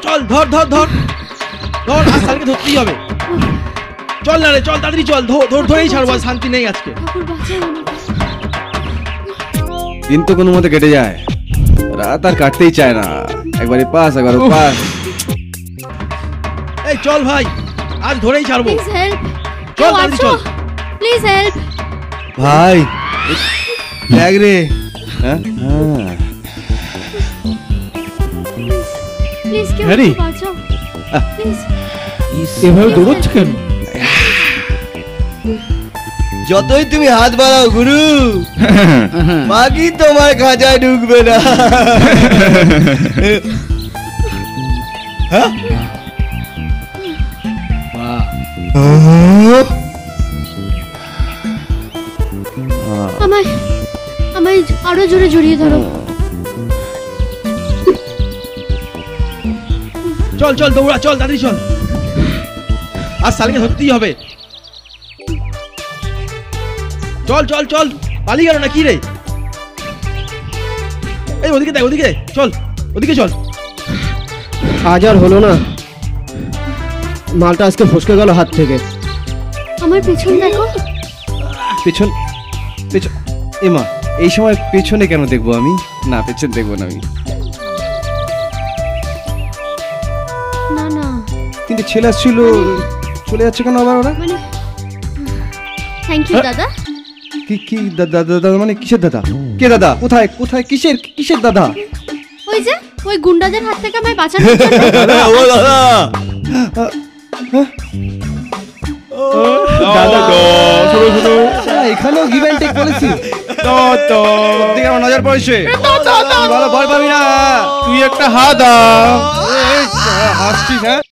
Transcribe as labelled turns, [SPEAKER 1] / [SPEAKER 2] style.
[SPEAKER 1] চল ধর ধর ধর ধর, আজ শালকে ধরতেই হবে। চল না রে, চল তাড়াতাড়ি চল, ধরেই ছাড়বো, শান্তি নেই আজকে।
[SPEAKER 2] দিন তো কোনো মতে কেটে যায়, রাত আর কাটতেই চায় না, একবারে পাস একবার পাস।
[SPEAKER 1] এই চল ভাই, আজ ধরেই ছাড়বো।
[SPEAKER 3] প্লিজ হেল্প,
[SPEAKER 1] চল তাড়াতাড়ি চল।
[SPEAKER 3] প্লিজ হেল্প
[SPEAKER 2] ভাই দেখ রে। হ্যাঁ
[SPEAKER 3] প্লিজ কেউ
[SPEAKER 4] হ্যারি।
[SPEAKER 3] বাঁচাও প্লিজ।
[SPEAKER 4] এভাবে দৌড়চ্ছে কেন?
[SPEAKER 2] যতই তুমি হাত বাড়াও গুরু, বাকি তোমার খাঁচায় ঢুকবে না।
[SPEAKER 3] আমায় আমায় আরো জোরে জড়িয়ে ধরো।
[SPEAKER 1] চল চল দৌড়া, চল তাড়াতাড়ি চল, আজ শালকে ধরতেই হবে। চল চল চল, পালিয়ে গেল না কি রে? এই ওদিকে দেখ, ওদিকে চল, ওদিকে চল।
[SPEAKER 4] আজ আর হলো না, মালটা আজকে ফসকে গেল হাত থেকে।
[SPEAKER 3] আমার পেছন দেখো।
[SPEAKER 2] পেছন পেছন, এমা এই সময় পেছনে কেন দেখবো আমি? না পেছন দেখবো না আমি।
[SPEAKER 3] না না
[SPEAKER 2] কিন্তু ছেলে আসছিল, চলে যাচ্ছে কেন আবার ওরা?
[SPEAKER 3] মানে থ্যাংক ইউ দাদা।
[SPEAKER 2] কি কি দাদা দাদা মানে কিসের দাদা? কে দাদা? কোথায় কোথায় কিসের কিসের দাদা?
[SPEAKER 3] ওই যে ওই গুন্ডাদের হাত থেকে আমায় বাঁচানোর
[SPEAKER 2] দাদা এখানেও গিভ অ্যান্ড টেক পলিসি। দিকে আমার নজর পড়েছে, ভালো বল পাবি না
[SPEAKER 4] তুই একটা হাত
[SPEAKER 2] হাসছিস? হ্যাঁ